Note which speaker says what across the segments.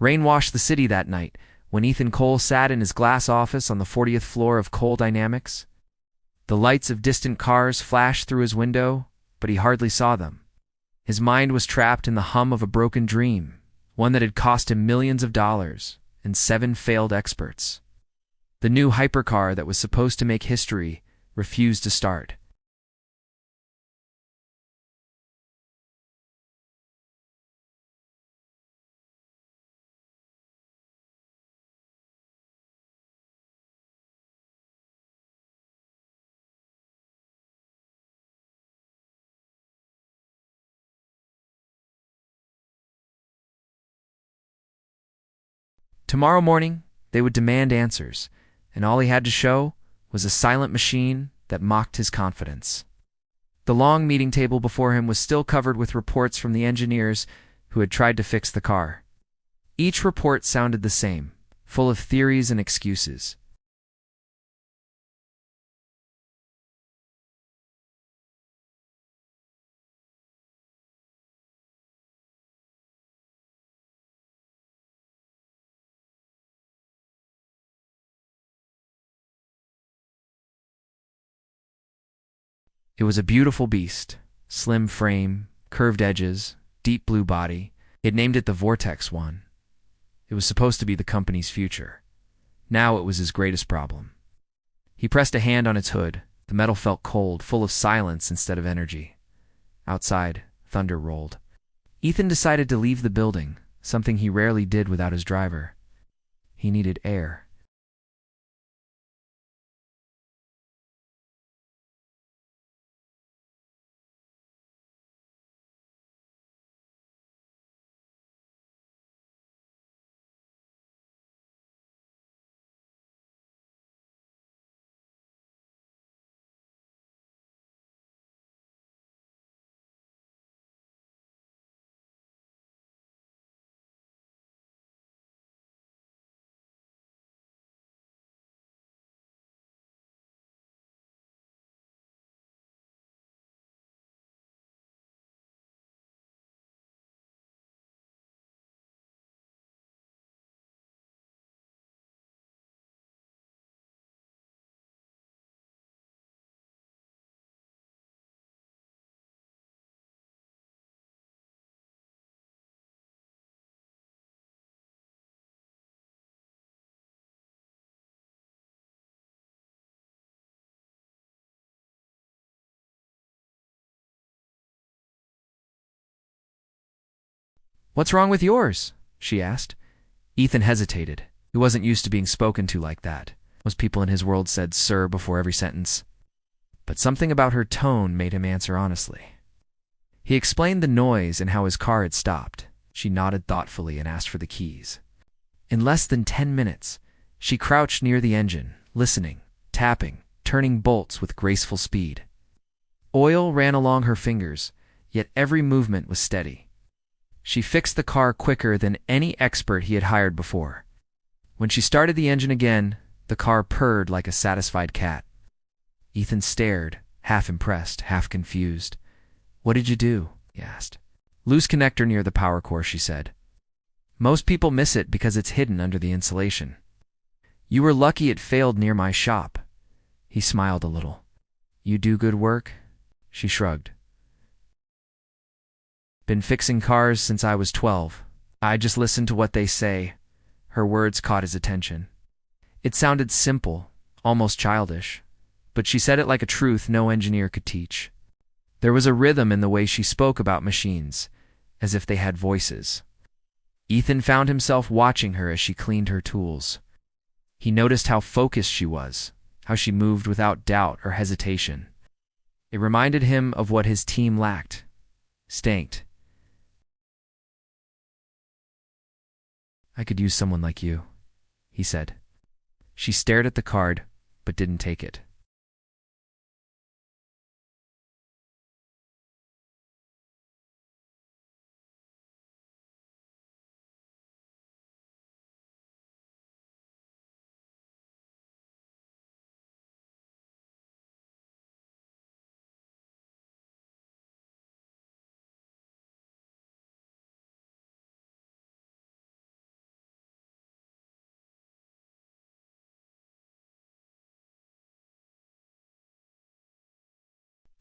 Speaker 1: Rain washed the city that night when Ethan Cole sat in his glass office on the 40th floor of Cole Dynamics. The lights of distant cars flashed through his window, but he hardly saw them. His mind was trapped in the hum of a broken dream, one that had cost him millions of dollars and 7 failed experts. The new hypercar that was supposed to make history refused to start. Tomorrow morning, they would demand answers, and all he had to show was a silent machine that mocked his confidence. The long meeting table before him was still covered with reports from the engineers who had tried to fix the car. Each report sounded the same, full of theories and excuses. It was a beautiful beast, slim frame, curved edges, deep blue body. It named it the Vortex One. It was supposed to be the company's future. Now it was his greatest problem. He pressed a hand on its hood. The metal felt cold, full of silence instead of energy. Outside, thunder rolled. Ethan decided to leave the building, something he rarely did without his driver. He needed air. "What's wrong with yours?" she asked. Ethan hesitated. He wasn't used to being spoken to like that. Most people in his world said "sir" before every sentence. But something about her tone made him answer honestly. He explained the noise and how his car had stopped. She nodded thoughtfully and asked for the keys. In less than 10 minutes, she crouched near the engine, listening, tapping, turning bolts with graceful speed. Oil ran along her fingers, yet every movement was steady. She fixed the car quicker than any expert he had hired before. When she started the engine again, the car purred like a satisfied cat. Ethan stared, half impressed, half confused. "What did you do?" he asked. "Loose connector near the power core," she said. "Most people miss it because it's hidden under the insulation. You were lucky it failed near my shop." He smiled a little. "You do good work?" She shrugged. "Been fixing cars since I was 12. I just listen to what they say." Her words caught his attention. It sounded simple, almost childish, but she said it like a truth no engineer could teach. There was a rhythm in the way she spoke about machines, as if they had voices. Ethan found himself watching her as she cleaned her tools. He noticed how focused she was, how she moved without doubt or hesitation. It reminded him of what his team lacked: strength. "I could use someone like you," he said. She stared at the card, but didn't take it.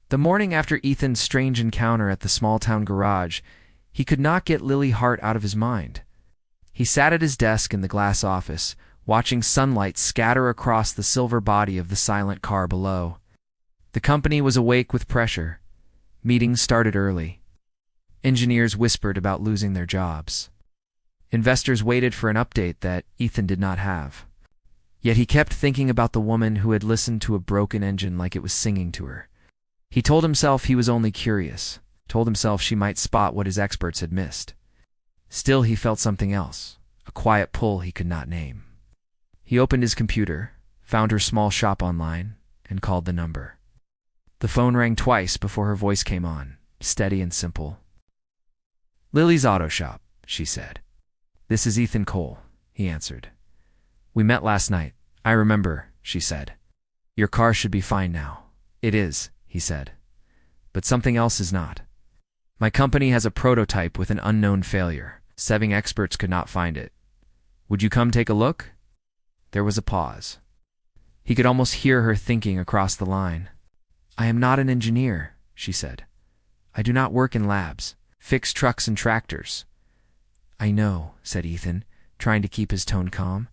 Speaker 1: The morning after Ethan's strange encounter at the small-town garage, he could not get Lily Hart out of his mind. He sat at his desk in the glass office, watching sunlight scatter across the silver body of the silent car below. The company was awake with pressure. Meetings started early. Engineers whispered about losing their jobs. Investors waited for an update that Ethan did not have. Yet he kept thinking about the woman who had listened to a broken engine like it was singing to her. He told himself he was only curious, told himself she might spot what his experts had missed. Still, he felt something else, a quiet pull he could not name. He opened his computer, found her small shop online, and called the number. The phone rang twice before her voice came on, steady and simple. "Lily's Auto Shop," she said. "This is Ethan Cole," he answered. "We met last night. I remember," she said. "Your car should be fine now." "It is," he said. "But something else is not. My company has a prototype with an unknown failure. 7 experts could not find it. Would you come take a look?" There was a pause. He could almost hear her thinking across the line. "I am not an engineer," she said. "I do not work in labs, fix trucks and tractors." "I know," said Ethan, trying to keep his tone calm.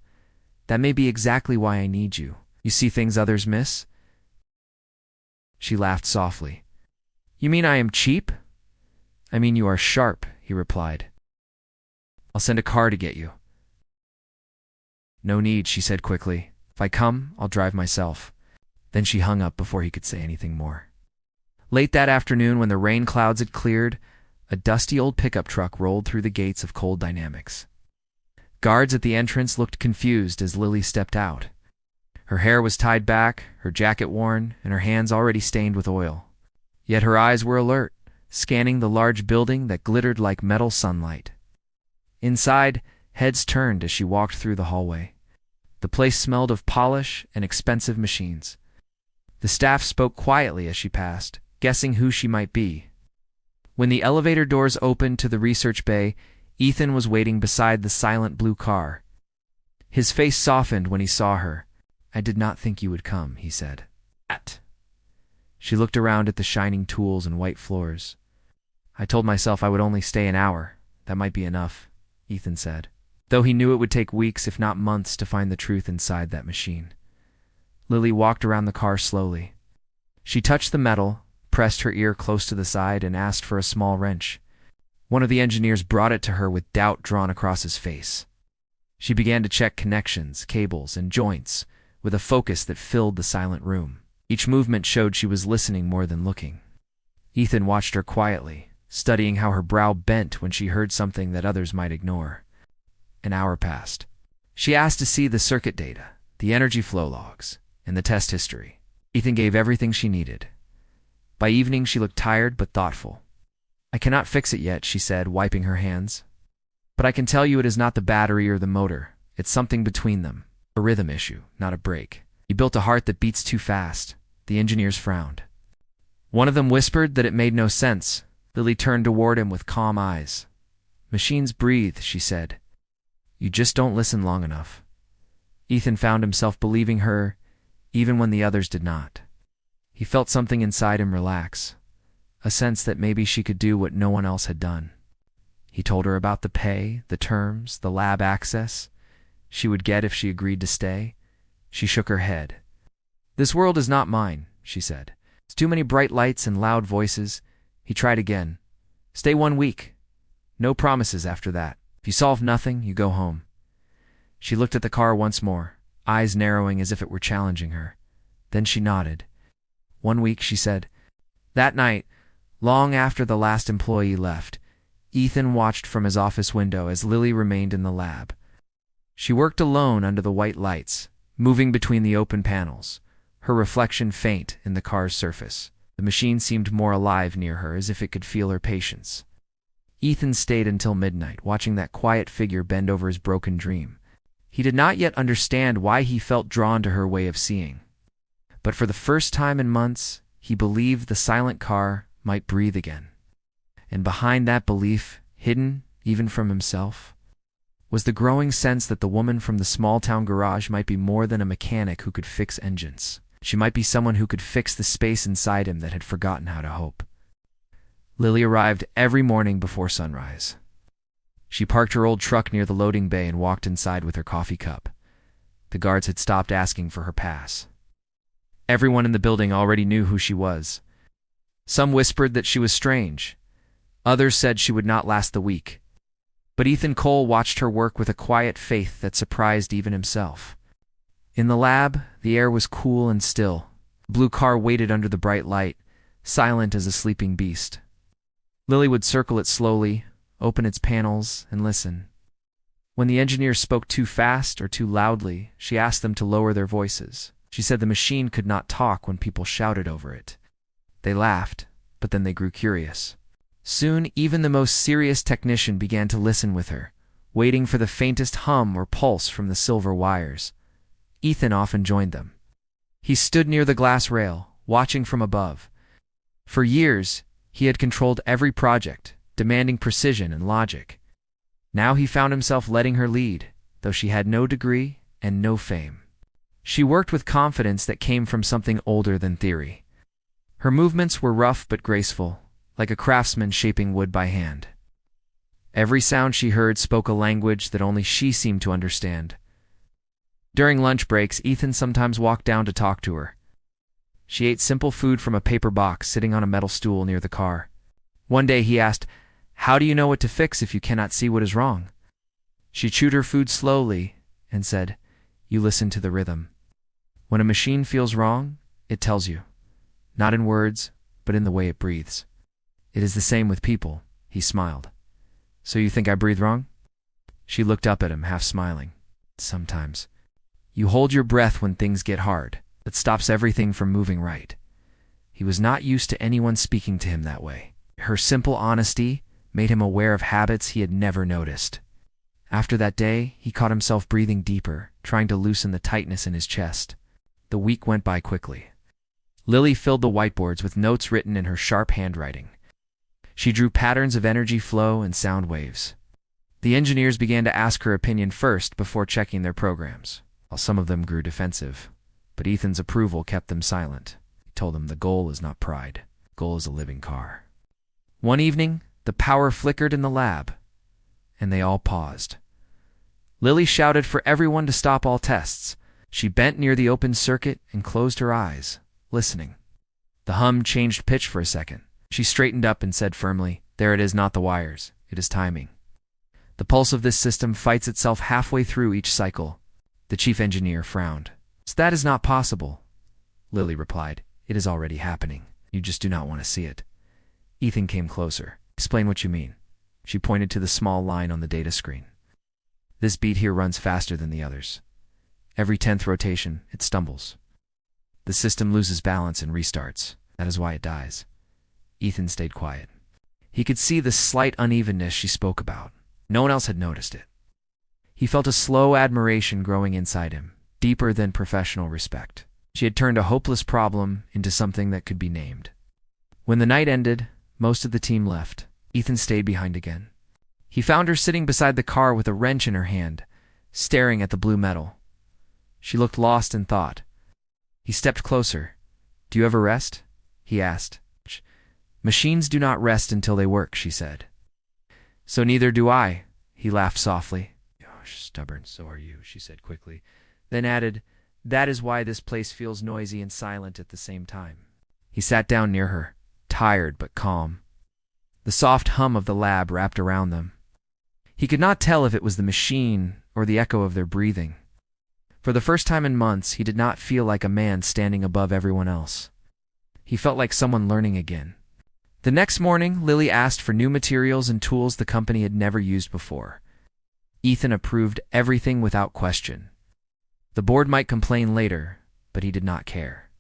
Speaker 1: "That may be exactly why I need you. You see things others miss." She laughed softly. "You mean I am cheap?" "I mean you are sharp," he replied. "I'll send a car to get you." "No need," she said quickly. "If I come, I'll drive myself." Then she hung up before he could say anything more. Late that afternoon, when the rain clouds had cleared, a dusty old pickup truck rolled through the gates of Cold Dynamics. Guards at the entrance looked confused as Lily stepped out. Her hair was tied back, her jacket worn, and her hands already stained with oil. Yet her eyes were alert, scanning the large building that glittered like metal sunlight. Inside, heads turned as she walked through the hallway. The place smelled of polish and expensive machines. The staff spoke quietly as she passed, guessing who she might be. When the elevator doors opened to the research bay, Ethan was waiting beside the silent blue car. His face softened when he saw her. "I did not think you would come," he said. She looked around at the shining tools and white floors. "I told myself I would only stay an hour. That might be enough," Ethan said, though he knew it would take weeks if not months to find the truth inside that machine. Lily walked around the car slowly. She touched the metal, pressed her ear close to the side, and asked for a small wrench. One of the engineers brought it to her with doubt drawn across his face. She began to check connections, cables, and joints, with a focus that filled the silent room. Each movement showed she was listening more than looking. Ethan watched her quietly, studying how her brow bent when she heard something that others might ignore. An hour passed. She asked to see the circuit data, the energy flow logs, and the test history. Ethan gave everything she needed. By evening, she looked tired but thoughtful. "I cannot fix it yet," she said, wiping her hands. "But I can tell you it is not the battery or the motor. It's something between them. A rhythm issue, not a break. You built a heart that beats too fast." The engineers frowned. One of them whispered that it made no sense. Lily turned toward him with calm eyes. "Machines breathe," she said. "You just don't listen long enough." Ethan found himself believing her, even when the others did not. He felt something inside him relax, a sense that maybe she could do what no one else had done. He told her about the pay, the terms, the lab access she would get if she agreed to stay. She shook her head. "This world is not mine," she said. "It's too many bright lights and loud voices." He tried again. "Stay 1 week. No promises after that. If you solve nothing, you go home." She looked at the car once more, eyes narrowing as if it were challenging her. Then she nodded. 1 week, she said. That night, long after the last employee left, Ethan watched from his office window as Lily remained in the lab. She worked alone under the white lights, moving between the open panels, her reflection faint in the car's surface. The machine seemed more alive near her, as if it could feel her patience. Ethan stayed until midnight, watching that quiet figure bend over his broken dream. He did not yet understand why he felt drawn to her way of seeing. But for the first time in months, he believed the silent car might breathe again. And behind that belief, hidden even from himself, was the growing sense that the woman from the small-town garage might be more than a mechanic who could fix engines. She might be someone who could fix the space inside him that had forgotten how to hope. Lily arrived every morning before sunrise. She parked her old truck near the loading bay and walked inside with her coffee cup. The guards had stopped asking for her pass. Everyone in the building already knew who she was. Some whispered that she was strange. Others said she would not last the week. But Ethan Cole watched her work with a quiet faith that surprised even himself. In the lab, the air was cool and still. The blue car waited under the bright light, silent as a sleeping beast. Lily would circle it slowly, open its panels, and listen. When the engineers spoke too fast or too loudly, she asked them to lower their voices. She said the machine could not talk when people shouted over it. They laughed, but then they grew curious. Soon, even the most serious technician began to listen with her, waiting for the faintest hum or pulse from the silver wires. Ethan often joined them. He stood near the glass rail, watching from above. For years, he had controlled every project, demanding precision and logic. Now he found himself letting her lead, though she had no degree and no fame. She worked with confidence that came from something older than theory. Her movements were rough but graceful, like a craftsman shaping wood by hand. Every sound she heard spoke a language that only she seemed to understand. During lunch breaks, Ethan sometimes walked down to talk to her. She ate simple food from a paper box sitting on a metal stool near the car. One day he asked, "How do you know what to fix if you cannot see what is wrong?" She chewed her food slowly and said, "You listen to the rhythm. When a machine feels wrong, it tells you. Not in words, but in the way it breathes. It is the same with people." He smiled. "So you think I breathe wrong?" She looked up at him, half smiling. "Sometimes. You hold your breath when things get hard. That stops everything from moving right." He was not used to anyone speaking to him that way. Her simple honesty made him aware of habits he had never noticed. After that day, he caught himself breathing deeper, trying to loosen the tightness in his chest. The week went by quickly. Lily filled the whiteboards with notes written in her sharp handwriting. She drew patterns of energy flow and sound waves. The engineers began to ask her opinion first before checking their programs. While some of them grew defensive, but Ethan's approval kept them silent. He told them the goal is not pride. The goal is a living car. One evening, the power flickered in the lab, and they all paused. Lily shouted for everyone to stop all tests. She bent near the open circuit and closed her eyes, listening. The hum changed pitch for a second. She straightened up and said firmly, "There it is, not the wires. It is timing. The pulse of this system fights itself halfway through each cycle." The chief engineer frowned. "That is not possible," Lily replied. "It is already happening. You just do not want to see it." Ethan came closer. "Explain what you mean." She pointed to the small line on the data screen. "This beat here runs faster than the others. Every 10th rotation, it stumbles. The system loses balance and restarts. That is why it dies." Ethan stayed quiet. He could see the slight unevenness she spoke about. No one else had noticed it. He felt a slow admiration growing inside him, deeper than professional respect. She had turned a hopeless problem into something that could be named. When the night ended, most of the team left. Ethan stayed behind again. He found her sitting beside the car with a wrench in her hand, staring at the blue metal. She looked lost in thought. He stepped closer. "Do you ever rest?" he asked. "Machines do not rest until they work," she said. "So neither do I," he laughed softly. "Stubborn, so are you," she said quickly, then added, "That is why this place feels noisy and silent at the same time." He sat down near her, tired but calm. The soft hum of the lab wrapped around them. He could not tell if it was the machine or the echo of their breathing. For the first time in months, he did not feel like a man standing above everyone else. He felt like someone learning again. The next morning, Lily asked for new materials and tools the company had never used before. Ethan approved everything without question. The board might complain later, but he did not care.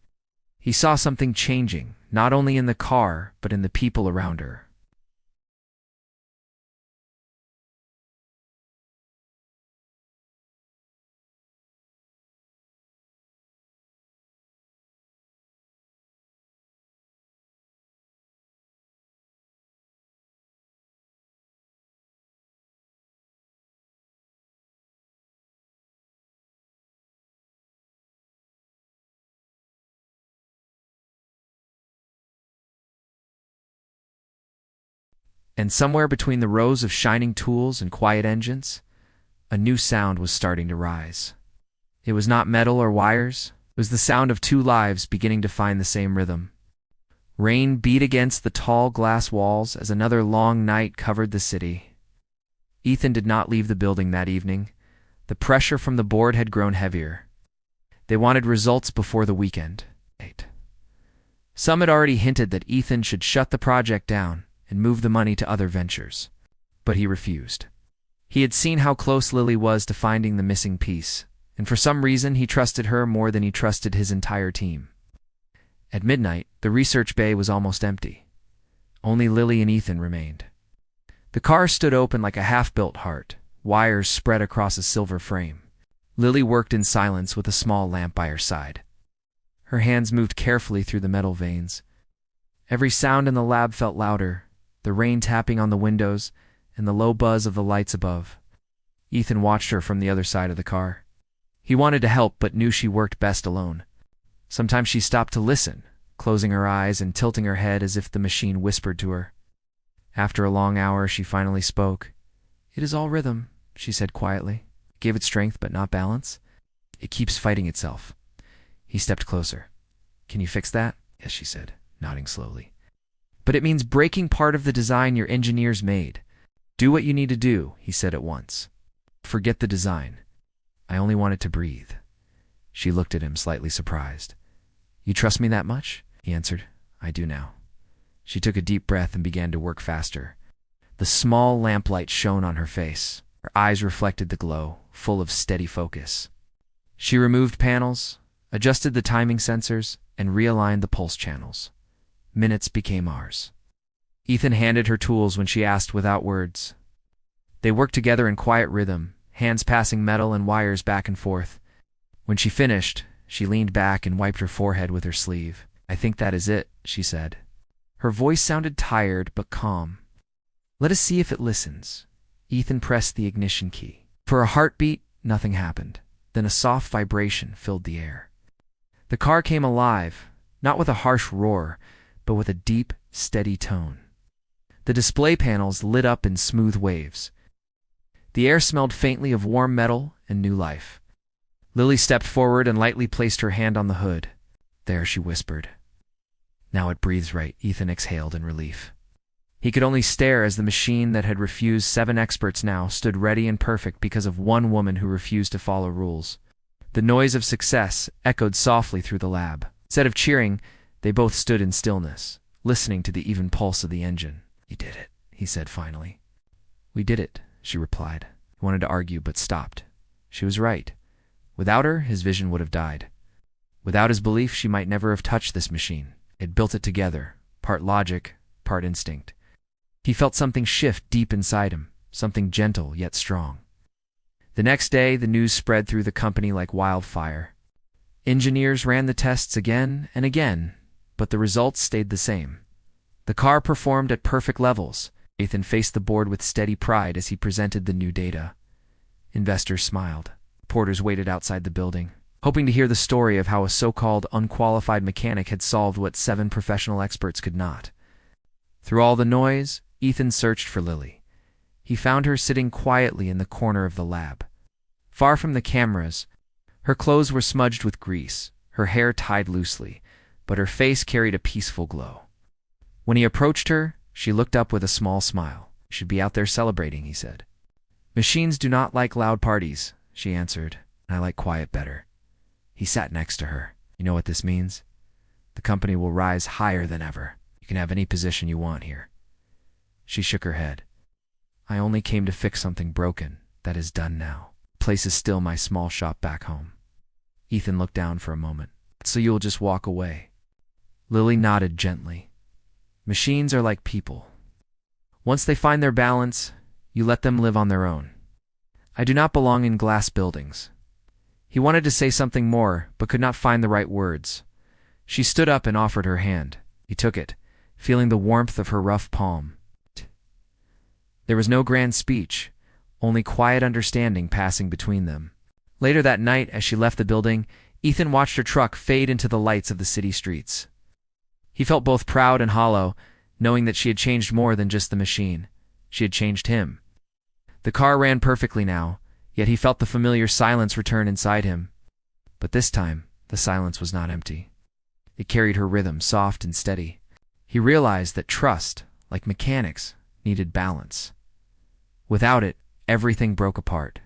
Speaker 1: He saw something changing, not only in the car, but in the people around her. And somewhere between the rows of shining tools and quiet engines, a new sound was starting to rise. It was not metal or wires. It was the sound of two lives beginning to find the same rhythm. Rain beat against the tall glass walls as another long night covered the city. Ethan did not leave the building that evening. The pressure from the board had grown heavier. They wanted results before the weekend. Some had already hinted that Ethan should shut the project down and move the money to other ventures. But he refused. He had seen how close Lily was to finding the missing piece, and for some reason he trusted her more than he trusted his entire team. At midnight, the research bay was almost empty. Only Lily and Ethan remained. The car stood open like a half-built heart, wires spread across a silver frame. Lily worked in silence with a small lamp by her side. Her hands moved carefully through the metal veins. Every sound in the lab felt louder, the rain tapping on the windows and the low buzz of the lights above. Ethan watched her from the other side of the car. He wanted to help but knew she worked best alone. Sometimes she stopped to listen, closing her eyes and tilting her head as if the machine whispered to her. After a long hour, she finally spoke. "It is all rhythm," she said quietly. "It gave it strength but not balance. It keeps fighting itself." He stepped closer. "Can you fix that?" "Yes," she said, nodding slowly. "But it means breaking part of the design your engineers made." "Do what you need to do," he said at once. "Forget the design. I only want it to breathe." She looked at him, slightly surprised. "You trust me that much?" He answered. "I do now." She took a deep breath and began to work faster. The small lamplight shone on her face. Her eyes reflected the glow, full of steady focus. She removed panels, adjusted the timing sensors, and realigned the pulse channels. Minutes became hours. Ethan handed her tools when she asked without words. They worked together in quiet rhythm, hands passing metal and wires back and forth. When she finished, she leaned back and wiped her forehead with her sleeve. "I think that is it," she said. Her voice sounded tired but calm. "Let us see if it listens." Ethan pressed the ignition key. For a heartbeat, nothing happened. Then a soft vibration filled the air. The car came alive, not with a harsh roar, but with a deep, steady tone. The display panels lit up in smooth waves. The air smelled faintly of warm metal and new life. Lily stepped forward and lightly placed her hand on the hood. "There," she whispered. "Now it breathes right," Ethan exhaled in relief. He could only stare as the machine that had refused 7 experts now stood ready and perfect because of one woman who refused to follow rules. The noise of success echoed softly through the lab. Instead of cheering, they both stood in stillness, listening to the even pulse of the engine. "You did it," he said finally. "We did it," she replied. He wanted to argue but stopped. She was right. Without her, his vision would have died. Without his belief, she might never have touched this machine. It built it together, part logic, part instinct. He felt something shift deep inside him, something gentle yet strong. The next day, the news spread through the company like wildfire. Engineers ran the tests again and again, but the results stayed the same. The car performed at perfect levels. Ethan faced the board with steady pride as he presented the new data. Investors smiled. Reporters waited outside the building, hoping to hear the story of how a so-called unqualified mechanic had solved what 7 professional experts could not. Through all the noise, Ethan searched for Lily. He found her sitting quietly in the corner of the lab. Far from the cameras, her clothes were smudged with grease, her hair tied loosely, but her face carried a peaceful glow. When he approached her, she looked up with a small smile. "You should be out there celebrating," he said. "Machines do not like loud parties," she answered, "and I like quiet better." He sat next to her. "You know what this means? The company will rise higher than ever. You can have any position you want here." She shook her head. "I only came to fix something broken. That is done now. The place is still my small shop back home." Ethan looked down for a moment. "So you'll just walk away?" Lily nodded gently. "Machines are like people. Once they find their balance, you let them live on their own. I do not belong in glass buildings." He wanted to say something more, but could not find the right words. She stood up and offered her hand. He took it, feeling the warmth of her rough palm. There was no grand speech, only quiet understanding passing between them. Later that night, as she left the building, Ethan watched her truck fade into the lights of the city streets. He felt both proud and hollow. knowing that she had changed more than just the machine. She had changed him. The car ran perfectly now, yet he felt the familiar silence return inside him. But this time, the silence was not empty. It carried her rhythm, soft and steady. He realized that trust, like mechanics, needed balance. Without it, everything broke apart.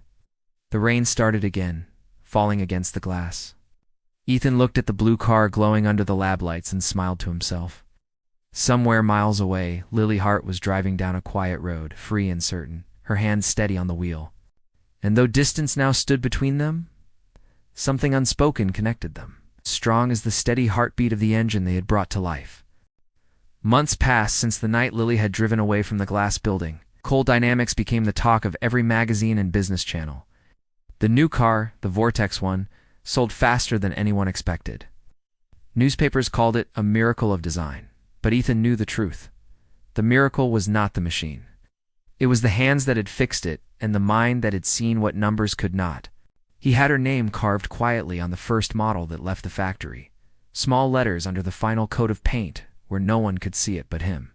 Speaker 1: The rain started again, falling against the glass. Ethan looked at the blue car glowing under the lab lights and smiled to himself. Somewhere miles away, Lily Hart was driving down a quiet road, free and certain, her hands steady on the wheel. And though distance now stood between them, something unspoken connected them, strong as the steady heartbeat of the engine they had brought to life. Months passed since the night Lily had driven away from the glass building. Coal Dynamics became the talk of every magazine and business channel. The new car, the Vortex one, sold faster than anyone expected. Newspapers called it a miracle of design, but Ethan knew the truth. The miracle was not the machine. It was the hands that had fixed it and the mind that had seen what numbers could not. He had her name carved quietly on the first model that left the factory, small letters under the final coat of paint where no one could see it but him.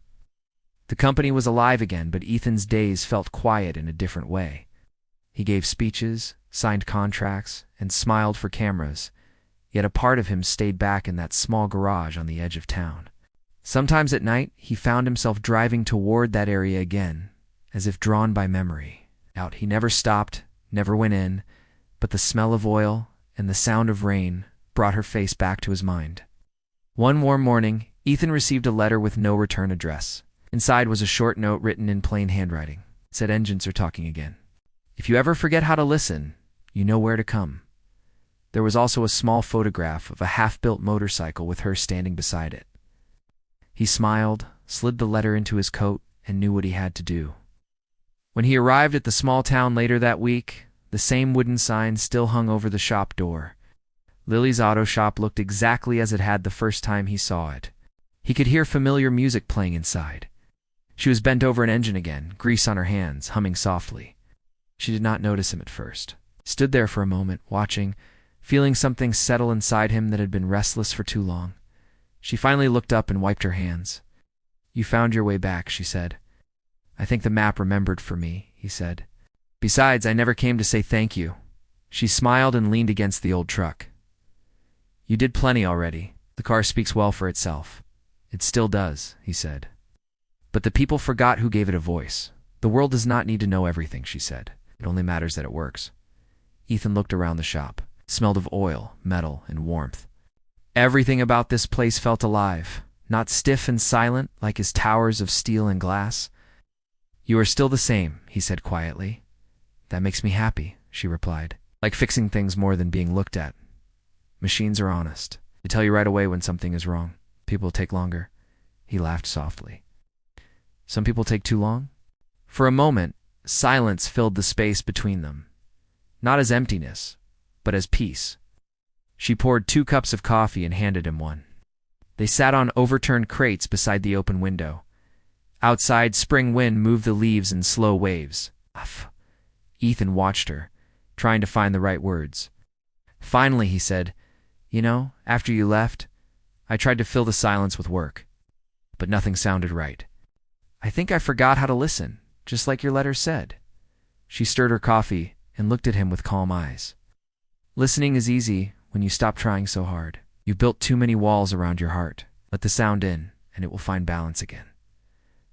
Speaker 1: The company was alive again, but Ethan's days felt quiet in a different way. He gave speeches, signed contracts, and smiled for cameras, yet a part of him stayed back in that small garage on the edge of town. Sometimes at night, he found himself driving toward that area again, as if drawn by memory. Out he never stopped, never went in, but the smell of oil and the sound of rain brought her face back to his mind. One warm morning, Ethan received a letter with no return address. Inside was a short note written in plain handwriting. It said, "Engines are talking again. If you ever forget how to listen, you know where to come." There was also a small photograph of a half-built motorcycle with her standing beside it. He smiled, slid the letter into his coat, and knew what he had to do. When he arrived at the small town later that week, the same wooden sign still hung over the shop door. Lily's auto shop looked exactly as it had the first time he saw it. He could hear familiar music playing inside. She was bent over an engine again, grease on her hands, humming softly. She did not notice him at first. Stood there for a moment, watching, feeling something settle inside him that had been restless for too long. She finally looked up and wiped her hands. "You found your way back," she said. "I think the map remembered for me," he said. "Besides, I never came to say thank you." She smiled and leaned against the old truck. "You did plenty already. The car speaks well for itself." "It still does," he said. "But the people forgot who gave it a voice. The world does not need to know everything," she said. "It only matters that it works." Ethan looked around the shop. It smelled of oil, metal, and warmth. Everything about this place felt alive, not stiff and silent like his towers of steel and glass. "You are still the same," he said quietly. "That makes me happy," she replied. "Like fixing things more than being looked at. Machines are honest. They tell you right away when something is wrong. People take longer." He laughed softly. "Some people take too long?" For a moment, silence filled the space between them. Not as emptiness, but as peace. She poured 2 cups of coffee and handed him one. They sat on overturned crates beside the open window. Outside, spring wind moved the leaves in slow waves. Ethan watched her, trying to find the right words. Finally, he said, "You know, after you left, I tried to fill the silence with work. But nothing sounded right. I think I forgot how to listen, just like your letter said." She stirred her coffee and looked at him with calm eyes. "Listening is easy when you stop trying so hard. You've built too many walls around your heart. Let the sound in, and it will find balance again."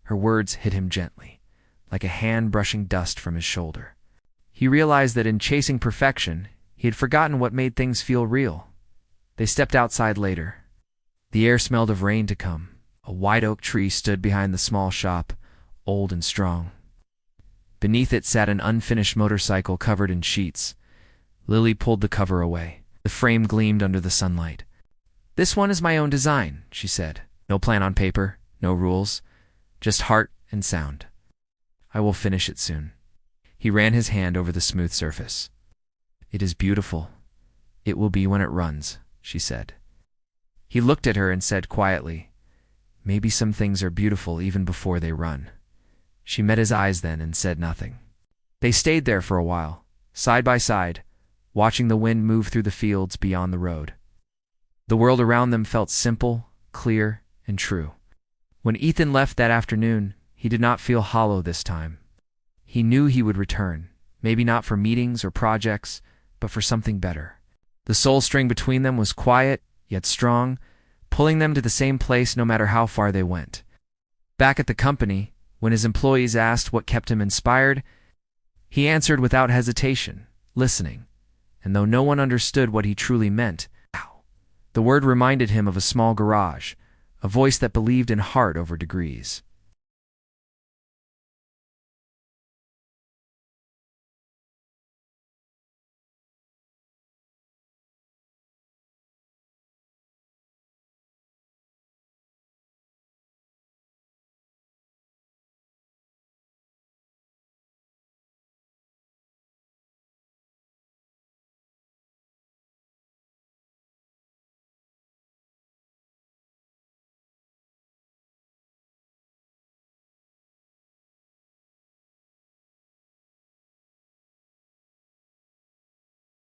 Speaker 1: Her words hit him gently, like a hand brushing dust from his shoulder. He realized that in chasing perfection, he had forgotten what made things feel real. They stepped outside later. The air smelled of rain to come. A white oak tree stood behind the small shop, old and strong. Beneath it sat an unfinished motorcycle covered in sheets. Lily pulled the cover away. The frame gleamed under the sunlight. "This one is my own design," she said. "No plan on paper, no rules, just heart and sound. I will finish it soon." He ran his hand over the smooth surface. "It is beautiful. It will be when it runs," she said. He looked at her and said quietly, "Maybe some things are beautiful even before they run." She met his eyes then and said nothing. They stayed there for a while, side by side, watching the wind move through the fields beyond the road. The world around them felt simple, clear, and true. When Ethan left that afternoon, he did not feel hollow this time. He knew he would return, maybe not for meetings or projects, but for something better. The soul string between them was quiet, yet strong, pulling them to the same place no matter how far they went. Back at the company, when his employees asked what kept him inspired, he answered without hesitation, listening. And though no one understood what he truly meant, the word reminded him of a small garage, a voice that believed in heart over degrees.